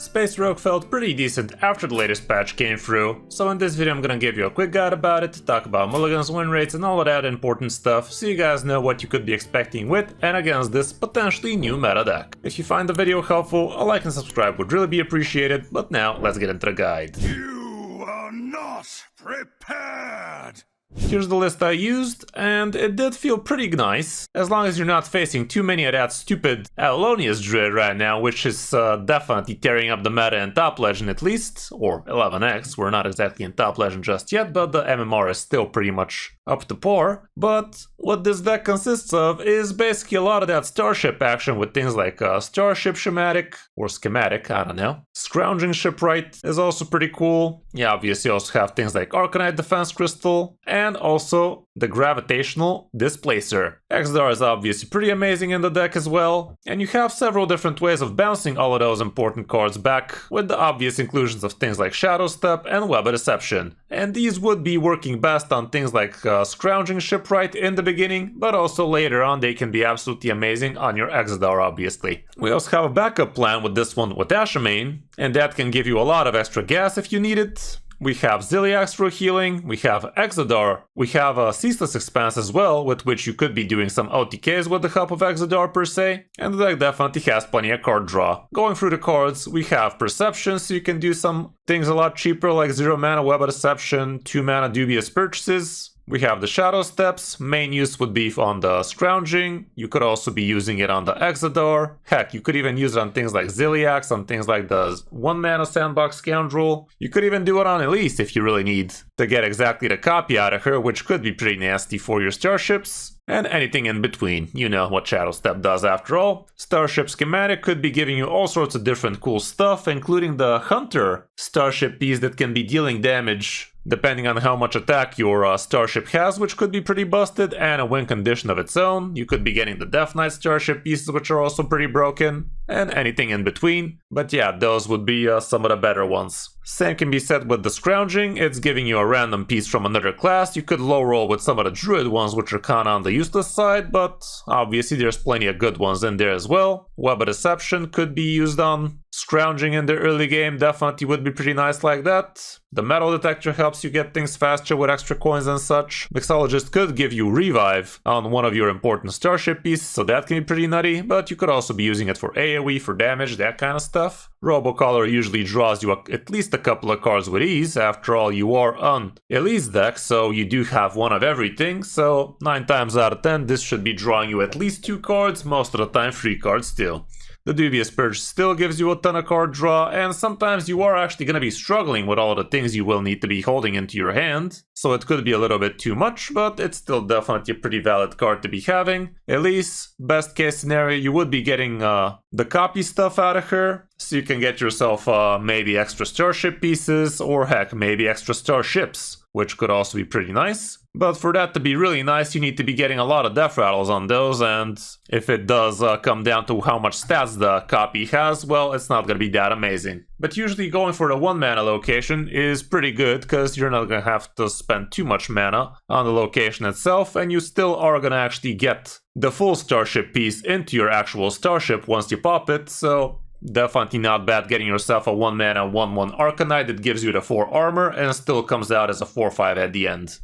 Space Rogue felt pretty decent after the latest patch came through, so in this video I'm gonna give you a quick guide about it, talk about mulligans, win rates and all of that important stuff, so you guys know what you could be expecting with and against this potentially new meta deck. If you find the video helpful, a like and subscribe would really be appreciated, but now let's get into the guide. You are not prepared! Here's the list I used, and it did feel pretty nice, as long as you're not facing too many of that stupid Avalonius Druid right now, which is definitely tearing up the meta in Top Legend at least, or 11x, we're not exactly in Top Legend just yet, but the MMR is still pretty much up to par. But what this deck consists of is basically a lot of that Starship action with things like Starship Schematic, or Schematic, I don't know. Scrounging Shipwright is also pretty cool. You obviously also have things like Arcanite Defense Crystal, and also the Gravitational Displacer. Exdar is obviously pretty amazing in the deck as well, and you have several different ways of bouncing all of those important cards back, with the obvious inclusions of things like Shadow Step and Web of Deception. And these would be working best on things like Scrounging Shipwright in the beginning, but also later on they can be absolutely amazing on your Exdar obviously. We also have a backup plan with this one with Ashamain, and that can give you a lot of extra gas if you need it. We have Ziliax for healing, we have Exodar, we have a Ceaseless Expanse as well, with which you could be doing some OTKs with the help of Exodar per se, and the deck definitely has plenty of card draw. Going through the cards, we have Perception, so you can do some things a lot cheaper like 0 mana Web of Deception, 2 mana Dubious Purchases. We have the Shadow Steps, main use would be on the Scrounging, you could also be using it on the Exodar, heck, you could even use it on things like Ziliax, on things like the 1 mana Sandbox Scoundrel, you could even do it on Elise if you really need to get exactly the copy out of her, which could be pretty nasty for your Starships. And anything in between, you know what Shadow Step does after all. Starship Schematic could be giving you all sorts of different cool stuff, including the Hunter Starship piece that can be dealing damage depending on how much attack your Starship has, which could be pretty busted, and a win condition of its own. You could be getting the Death Knight Starship pieces, which are also pretty broken, and anything in between. But yeah, those would be some of the better ones. Same can be said with the Scrounging, it's giving you a random piece from another class. You could low roll with some of the Druid ones, which are kinda on the useless side, but obviously there's plenty of good ones in there as well. Web of Deception could be used on Scrounging in the early game, definitely would be pretty nice like that. The Metal Detector helps you get things faster with extra coins and such. Mixologist could give you Revive on one of your important Starship pieces, so that can be pretty nutty, but you could also be using it for AoE, for damage, that kind of stuff. Robocollar usually draws you at least a couple of cards with ease. After all, you are on Elise deck, so you do have one of everything, so 9 times out of 10 this should be drawing you at least 2 cards, most of the time 3 cards still. The Dubious Purge still gives you a ton of card draw, and sometimes you are actually going to be struggling with all of the things you will need to be holding into your hand, so it could be a little bit too much, but it's still definitely a pretty valid card to be having. Elise, best case scenario, you would be getting the copy stuff out of her, so you can get yourself maybe extra Starship pieces, or heck, maybe extra Starships, which could also be pretty nice. But for that to be really nice, you need to be getting a lot of death rattles on those, and if it does come down to how much stats the copy has, well, it's not gonna be that amazing. But usually going for the 1 mana location is pretty good, because you're not gonna have to spend too much mana on the location itself, and you still are gonna actually get the full Starship piece into your actual Starship once you pop it, so definitely not bad getting yourself a 1 mana 1/1 Arcanite that gives you the 4 armor and still comes out as a 4/5 at the end.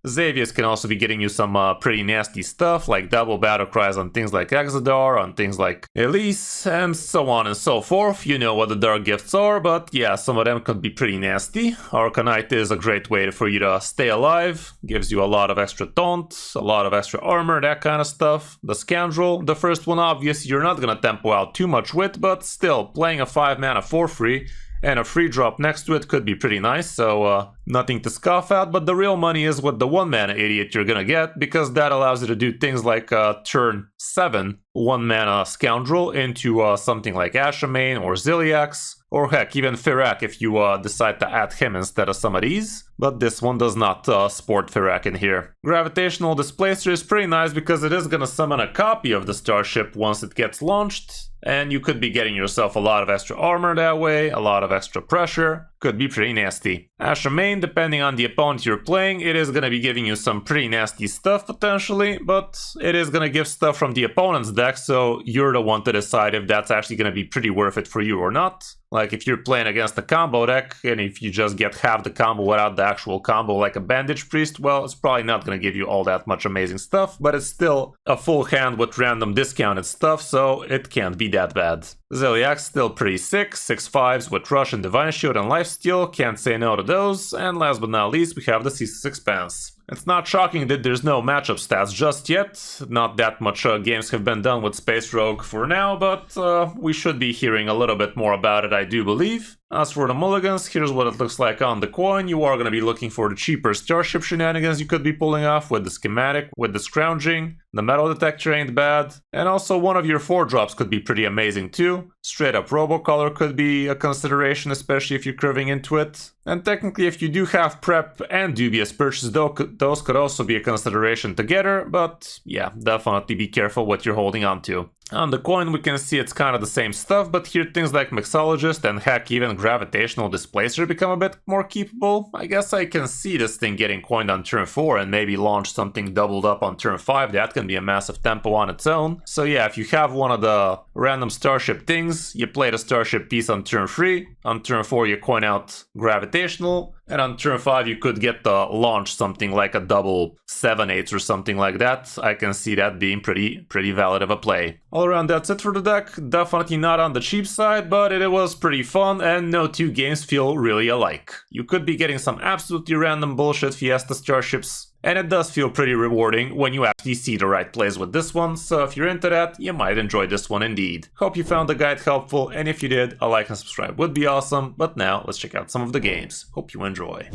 Xavius can also be getting you some pretty nasty stuff, like double battle cries on things like Exodar, on things like Elise, and so on and so forth. You know what the dark gifts are, but yeah, some of them could be pretty nasty. Arcanite is a great way for you to stay alive, gives you a lot of extra taunt, a lot of extra armor, that kind of stuff. The Scoundrel, the first one obviously you're not gonna tempo out too much with, but still, playing a 5 mana for free and a free drop next to it could be pretty nice, so nothing to scoff at. But the real money is with the 1 mana idiot you're gonna get, because that allows you to do things like turn 7 1 mana Scoundrel into something like Ashamain or Ziliax, or heck, even Firak if you decide to add him instead of some of these. But this one does not sport Firak in here. Gravitational Displacer is pretty nice because it is gonna summon a copy of the Starship once it gets launched, and you could be getting yourself a lot of extra armor that way, a lot of extra pressure. Could be pretty nasty. Ashamain, depending on the opponent you're playing, it is going to be giving you some pretty nasty stuff potentially, but it is going to give stuff from the opponent's deck, so you're the one to decide if that's actually going to be pretty worth it for you or not. Like if you're playing against a combo deck, and if you just get half the combo without the actual combo like a Bandage Priest, well, it's probably not gonna give you all that much amazing stuff, but it's still a full hand with random discounted stuff, so it can't be that bad. Zeliak's still pretty sick, 6/5s with Rush and Divine Shield and Lifesteal, can't say no to those, and last but not least we have the Ceaseless Expanse. It's not shocking that there's no matchup stats just yet, not that much games have been done with Space Rogue for now, but we should be hearing a little bit more about it, I do believe. As for the mulligans, here's what it looks like on the coin. You are going to be looking for the cheaper Starship shenanigans you could be pulling off with the schematic, with the scrounging. The metal detector ain't bad, and also one of your 4-drops could be pretty amazing too. Straight up Robocolor could be a consideration, especially if you're curving into it. And technically if you do have Prep and Dubious Purchase, those could also be a consideration together, but yeah, definitely be careful what you're holding on to. On the coin we can see it's kind of the same stuff, but here things like Mixologist and heck even Gravitational Displacer become a bit more keepable. I guess I can see this thing getting coined on turn 4 and maybe launch something doubled up on turn 5, that can be a massive tempo on its own. So yeah, if you have one of the random Starship things, you play the Starship piece on turn 3, on turn 4 you coin out Gravitational, and on turn 5 you could get the launch something like a double 7/8 or something like that. I can see that being pretty valid of a play. All around that's it for the deck, definitely not on the cheap side, but it was pretty fun and no two games feel really alike. You could be getting some absolutely random bullshit Fiesta Starships, and it does feel pretty rewarding when you actually see the right plays with this one, so if you're into that, you might enjoy this one indeed. Hope you found the guide helpful, and if you did, a like and subscribe would be awesome, but now let's check out some of the games. Hope you enjoy.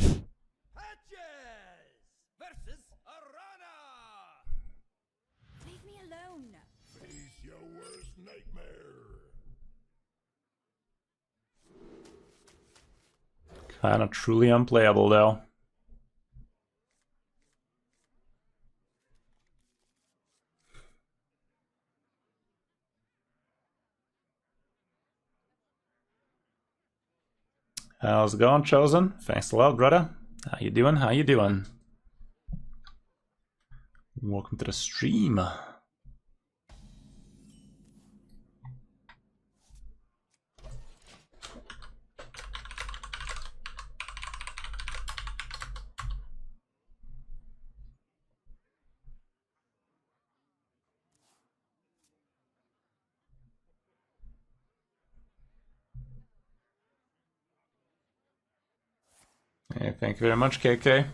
Leave me alone. Face your worst nightmare. Kinda truly unplayable though. How's it going, Chosen? Thanks a lot, brother. How you doing? How you doing? Welcome to the stream. Hey, thank you very much, KK.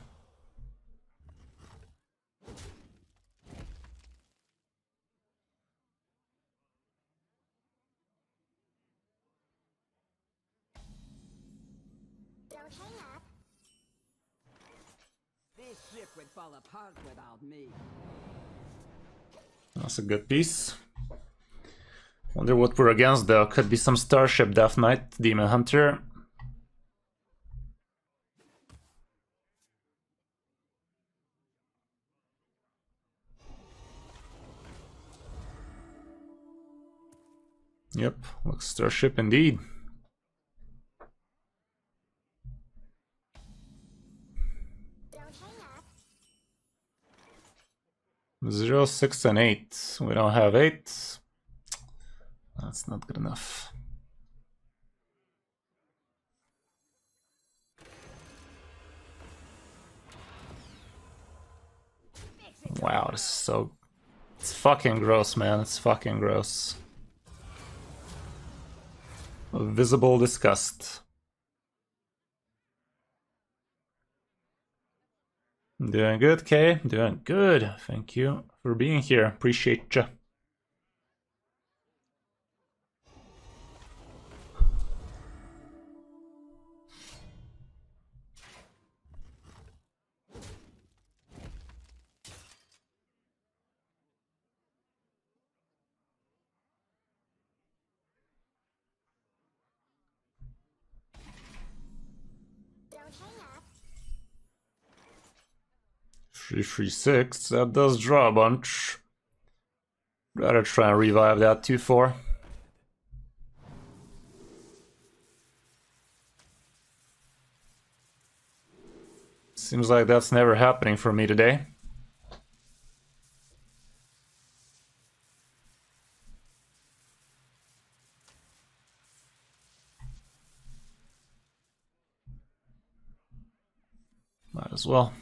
Don't hang up. This ship would fall apart without me. That's a good piece. Wonder what we're against though. Could be some Starship Death Knight, Demon Hunter. Yep, looks Starship indeed. Don't hang up. 0, 6, and 8. We don't have 8. That's not good enough. Wow, this is so... It's fucking gross, man. It's fucking gross. Visible disgust. Doing good, Kay? Doing good. Thank you for being here. Appreciate ya. Don't hang up. 336, that does draw a bunch. Rather try and revive that 2-4. Seems like that's never happening for me today. Might as well.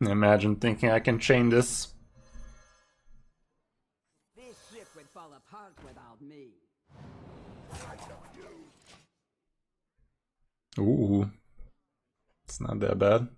Imagine thinking I can chain this. This ship would fall apart without me. Ooh. It's not that bad.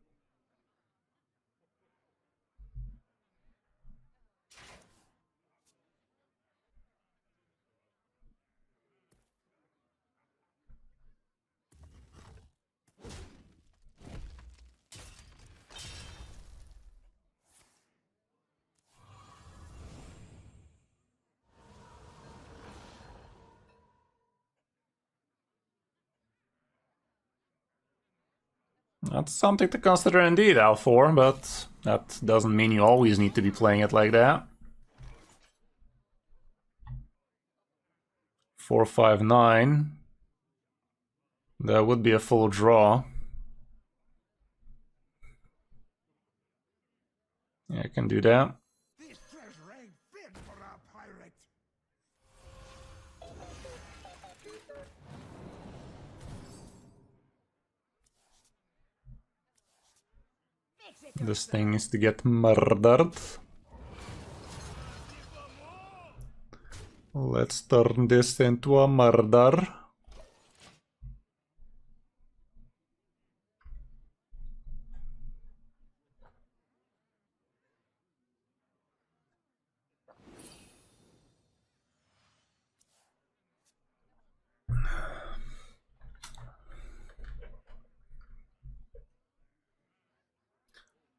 That's something to consider indeed, Al4, but that doesn't mean you always need to be playing it like that. 4-5-9. That would be a full draw. Yeah, I can do that. This treasure ain't fit for a pirate. This thing needs to get murdered. Let's turn this into a murder.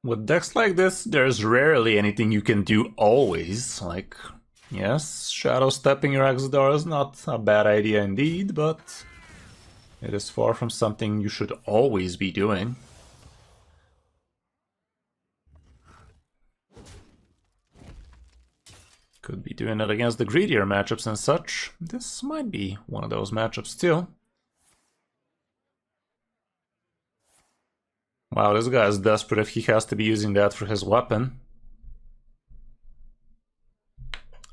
With decks like this, there's rarely anything you can do always. Like, yes, shadow stepping your Exodar is not a bad idea indeed, but it is far from something you should always be doing. Could be doing it against the greedier matchups and such. This might be one of those matchups too. Wow, this guy is desperate if he has to be using that for his weapon.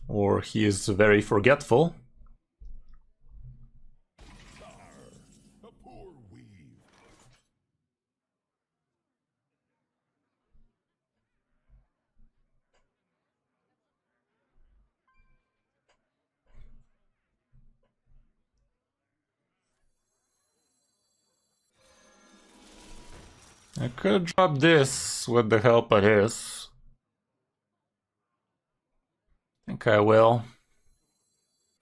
Or he is very forgetful. A poor weave. I could drop this with the help of his. I think I will.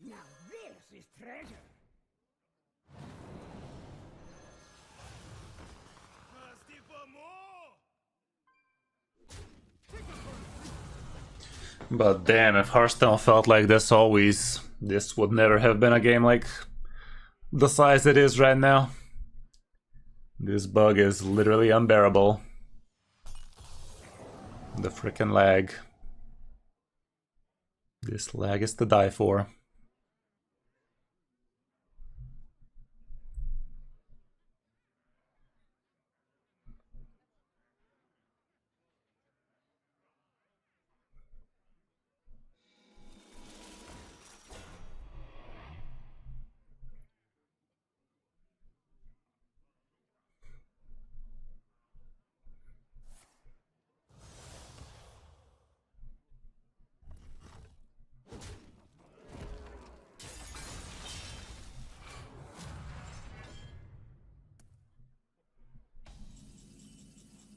Now this is treasure. Thirsty for more. But damn, if Hearthstone felt like this always, this would never have been a game like the size it is right now. This bug is literally unbearable. The frickin' lag. This lag is to die for.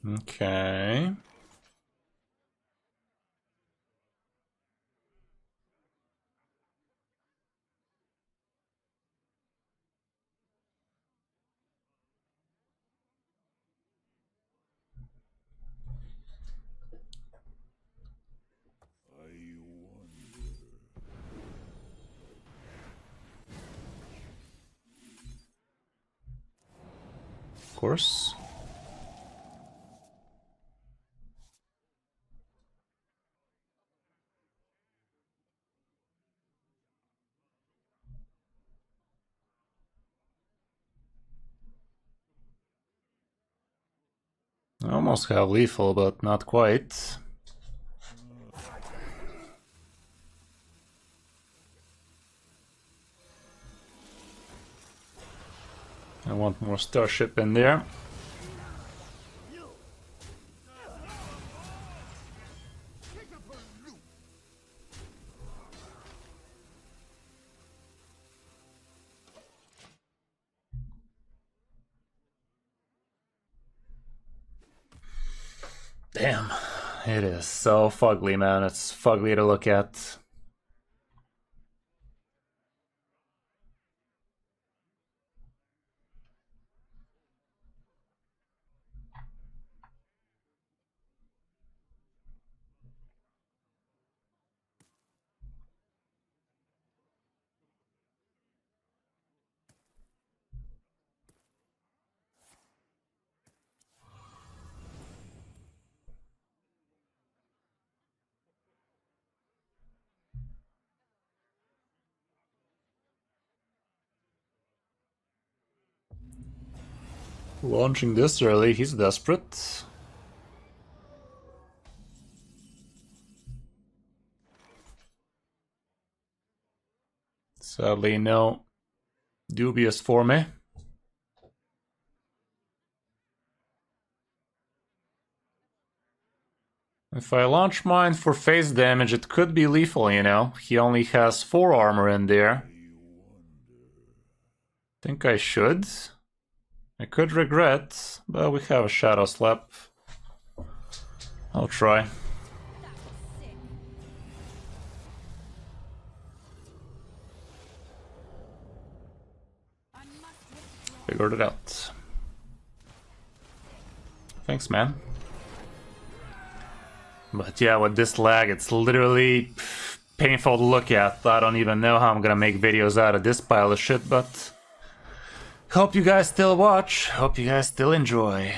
Okay. I wonder. Of course. I almost have lethal, but not quite. I want more Starship in there. Damn, it is so fugly, man. It's fugly to look at. Launching this early, he's desperate. Sadly, no dubious for me. If I launch mine for face damage, it could be lethal, you know. He only has 4 armor in there. Think I should. I could regret, but we have a Shadow Slap. I'll try. Figured it out. Thanks, man. But yeah, with this lag, it's literally painful to look at. I don't even know how I'm gonna make videos out of this pile of shit, but hope you guys still watch. Hope you guys still enjoy.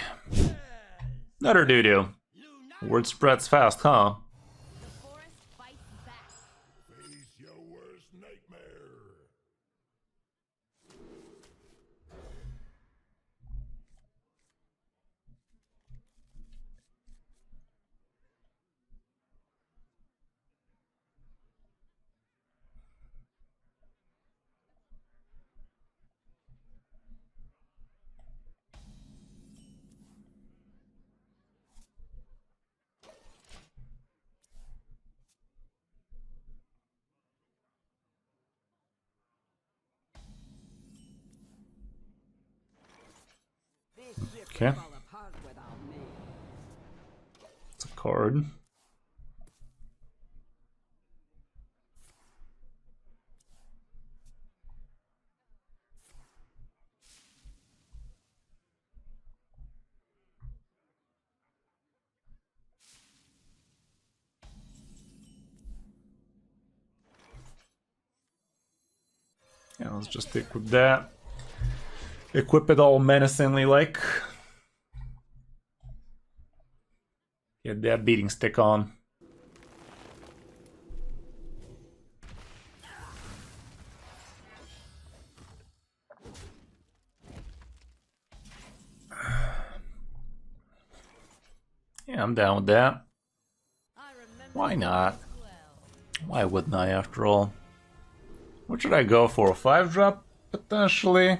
Another doo-doo. Word spreads fast, huh? Face your worst nightmare. This ship Okay. would fall apart without me. It's a card. Yeah, let's just equip that. Equip it all menacingly like. Get that beating stick on. Yeah, I'm down with that. Why not? Why wouldn't I, after all? What should I go for? A 5-drop, potentially?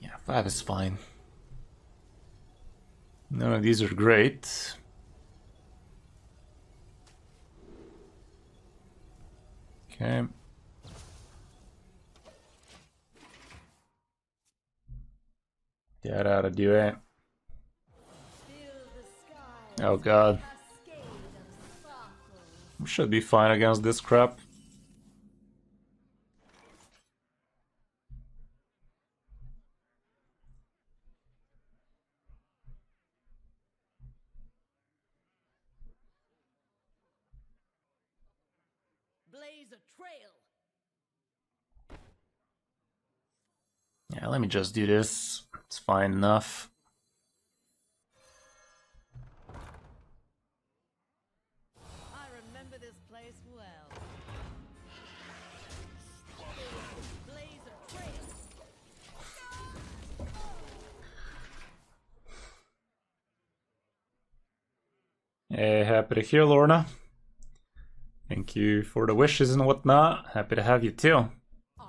Yeah, 5 is fine. None of these are great. Okay. Get out of the way. Oh god. We should be fine against this crap. Blaze a trail. Yeah, let me just do this. It's fine enough. I remember this place well. Blaze a trail. Hey, happy to hear, Lorna. Thank you for the wishes and whatnot. Happy to have you too.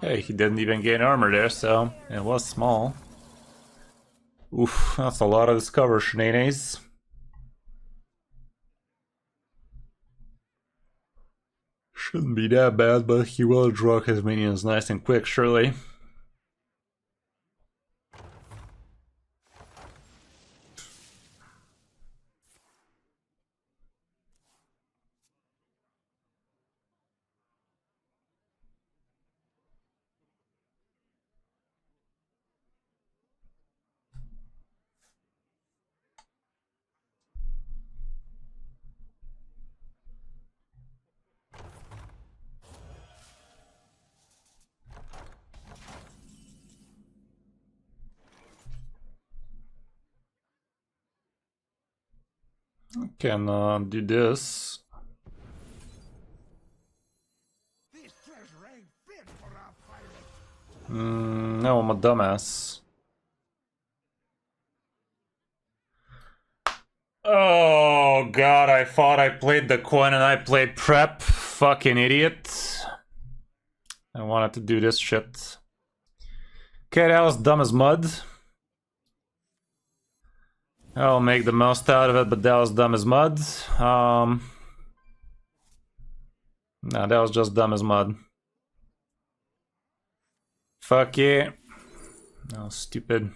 Hey, he didn't even gain armor there, so it was small. Oof, that's a lot of discover shenanigans. Shouldn't be that bad, but he will draw his minions nice and quick, surely. Can do this. This treasure ain't fit for a pirate. No, I'm a dumbass. Oh god, I thought I played the coin and I played prep. Fucking idiot. I wanted to do this shit. Okay, that was dumb as mud. I'll make the most out of it, but that was dumb as mud. Nah, that was just dumb as mud. Fuck yeah. That was stupid.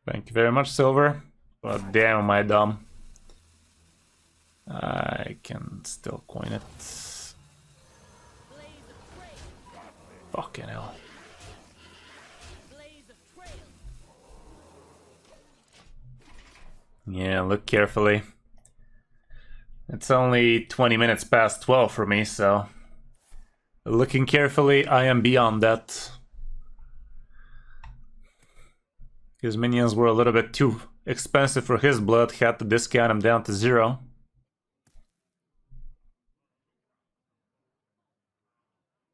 Thank you very much, Silver. But damn, am I dumb. I can still coin it. Fucking hell. Yeah, look carefully. It's only 20 minutes past 12 for me, so... Looking carefully, I am beyond that. His minions were a little bit too expensive for his blood, had to discount him down to 0.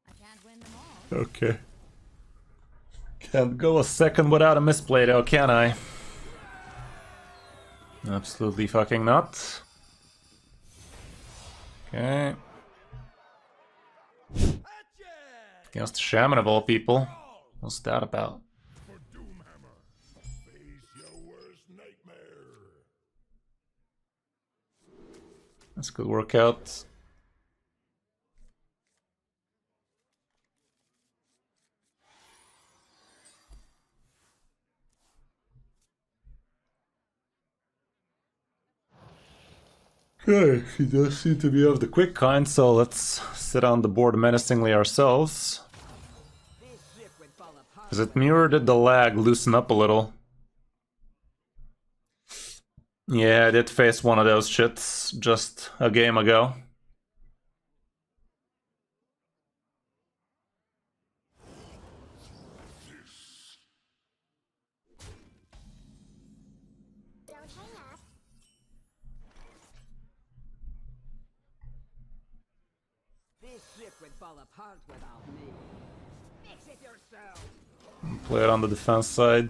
I can't win them all. Okay. Can't go a second without a misplay though, can I? Absolutely fucking not. Okay. Against the Shaman of all people. What's that about? For Doomhammer. Face your worst nightmare. This could work out. Okay, he does seem to be of the quick kind, so let's sit on the board menacingly ourselves. Is it me or did the lag loosen up a little? Yeah, I did face one of those shits just a game ago. Don't hang up. This ship would fall apart without me. Fix it yourself. Play it on the defense side.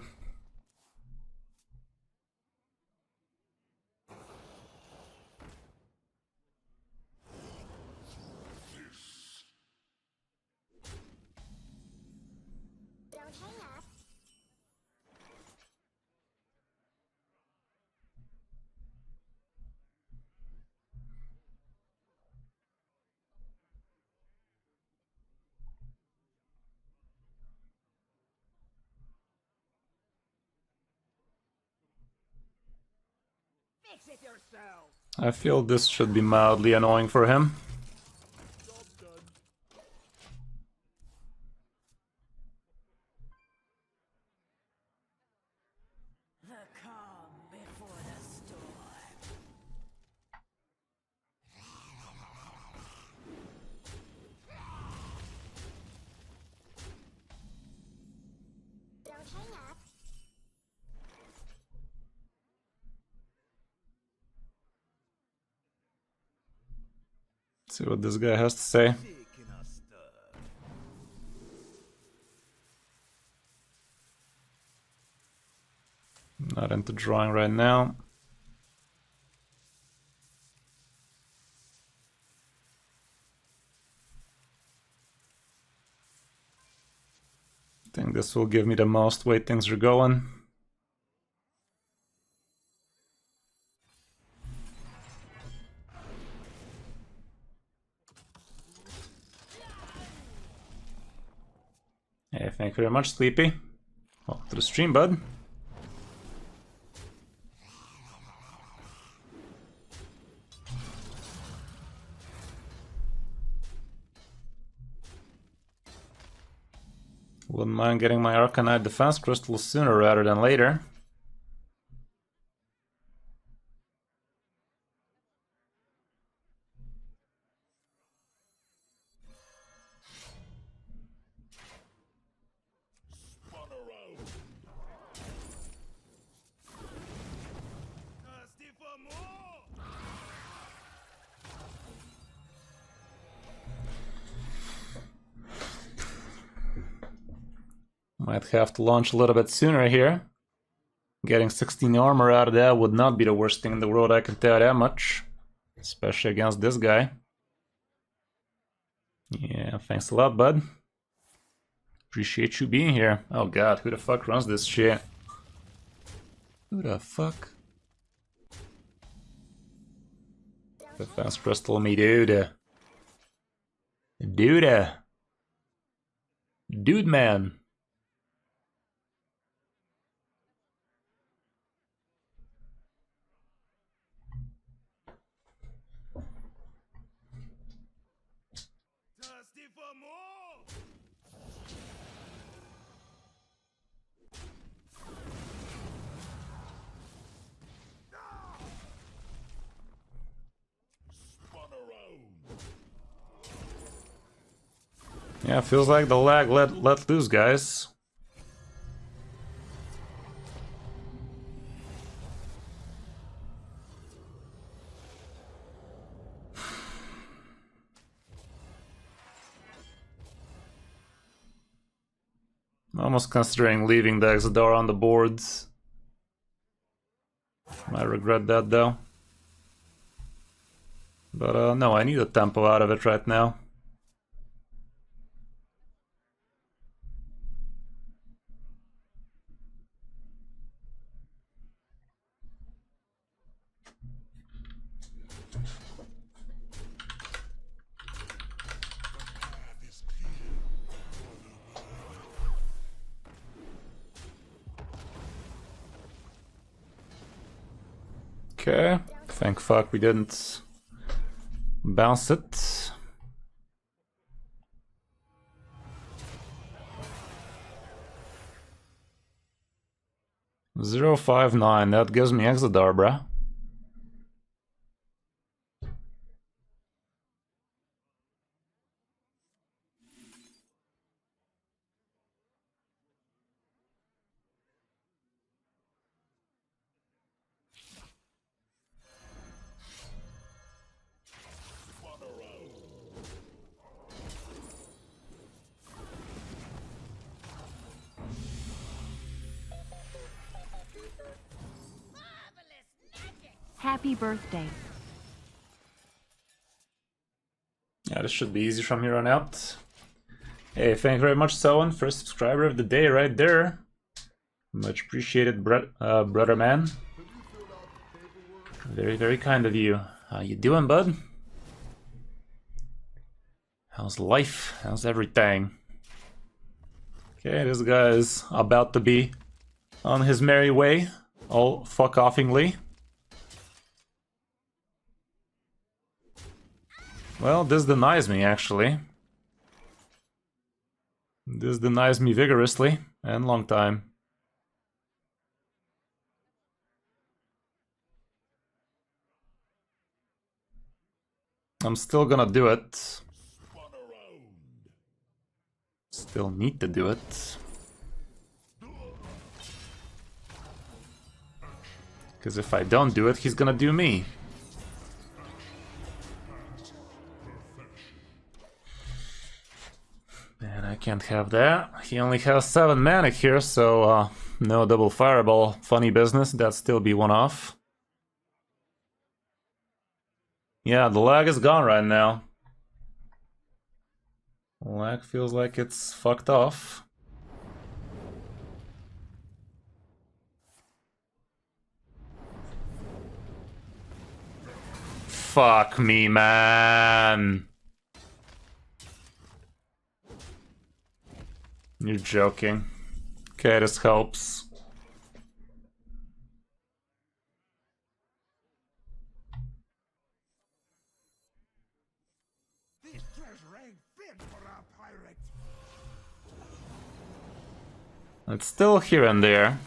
Don't hang up. Fix it yourself. I feel this should be mildly annoying for him. The calm before the storm. Don't hang up. See what this guy has to say. Not into drawing right now. think this will give me the most way things are going. Hey, thank you very much, Sleepy. Welcome to the stream, bud. Wouldn't mind getting my Arcanite defense crystal sooner rather than later. Thirsty for more! Might have to launch a little bit sooner here. Getting 16 armor out of that would not be the worst thing in the world, I can tell you that much. Especially against this guy. Yeah, thanks a lot, bud. Appreciate you being here. Oh god, who the fuck runs this shit? Who the fuck? Defense crystal me, dude. Dude. Dude, man. Thirsty for more! Yeah, feels like the lag let loose, guys. Almost considering leaving the Exodar on the boards. Might regret that though. But no, I need a tempo out of it right now. Okay, thank fuck we didn't bounce it. $0.59, that gives me Exodar, bruh. Happy birthday. Yeah, this should be easy from here on out. Hey, thank you very much, Sowen. First subscriber of the day right there. Much appreciated, brother man. Very, very kind of you. How you doing, bud? How's life? How's everything? Okay, this guy is about to be on his merry way, all fuck-offingly. Well, this denies me, actually. This denies me vigorously, and long time. I'm still gonna do it. Still need to do it. Because if I don't do it, he's gonna do me. And I can't have that. He only has 7 mana here, so no double fireball. Funny business, that'd still be one off. Yeah, the lag is gone right now. Lag feels like it's fucked off. fuck me, man. You're joking. Okay, this helps. This treasure ain't fit for a pirate. It's still here and there.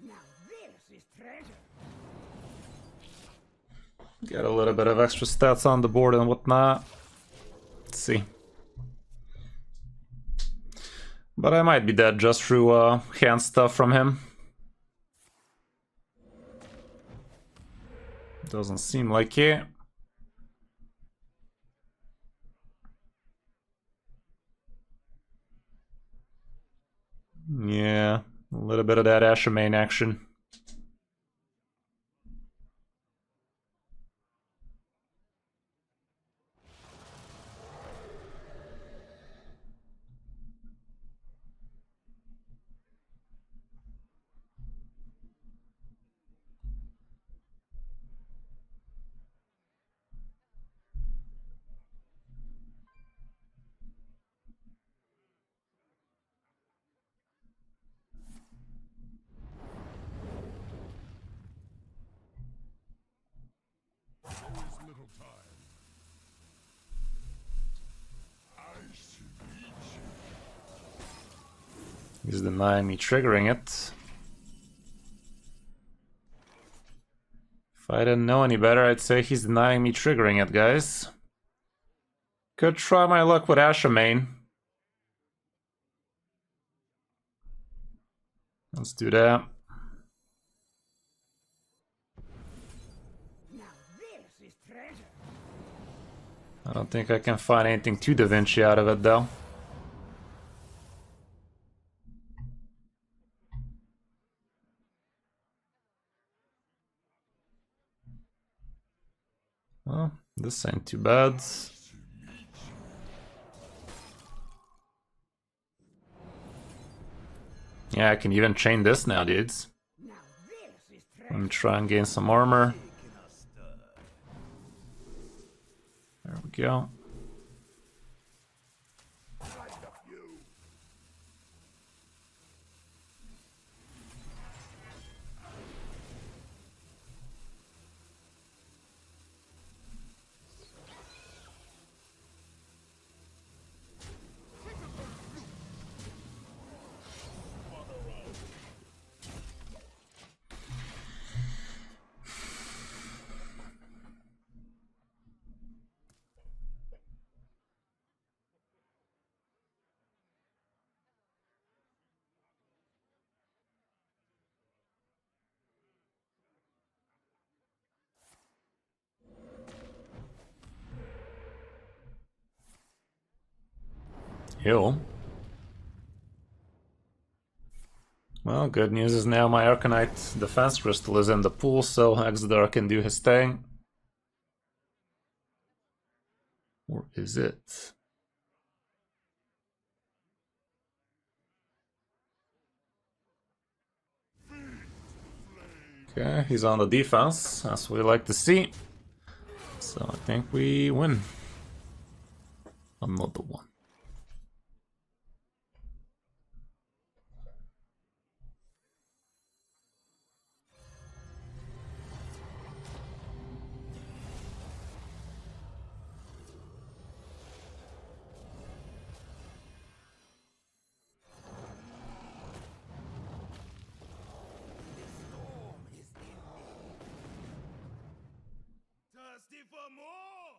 Now this is treasure. Get a little bit of extra stats on the board and whatnot. Let's see. But I might be dead just through hand stuff from him. Doesn't seem like it. Yeah, a little bit of that Asher main action. There's little time. I should eat you. He's denying me triggering it. If I didn't know any better, I'd say he's denying me triggering it, guys. Could try my luck with Asher main. Let's do that. Now this is treasure. I don't think I can find anything too Da Vinci out of it, though. Well, this ain't too bad. Yeah, I can even chain this now, dudes. Now this is Let treasure. me try and gain some armor. There we go. Right up you. Heal. Well, good news is now my Arcanite defense crystal is in the pool, so Exodar can do his thing. Or is it? Okay, he's on the defense, as we like to see. So I think we win. Another one. Thirsty for more?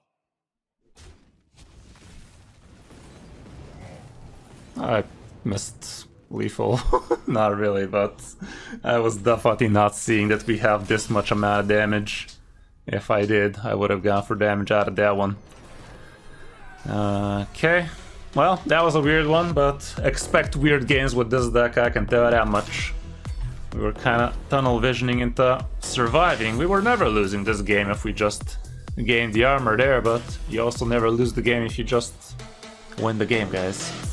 I missed lethal. Not really, but I was definitely not seeing that we have this much amount of damage. If I did, I would have gone for damage out of that one. Okay. Well, that was a weird one, but expect weird games with this deck, I can tell you that much. We were kind of tunnel visioning into surviving. We were never losing this game if we just gained the armor there, but you also never lose the game if you just win the game, guys.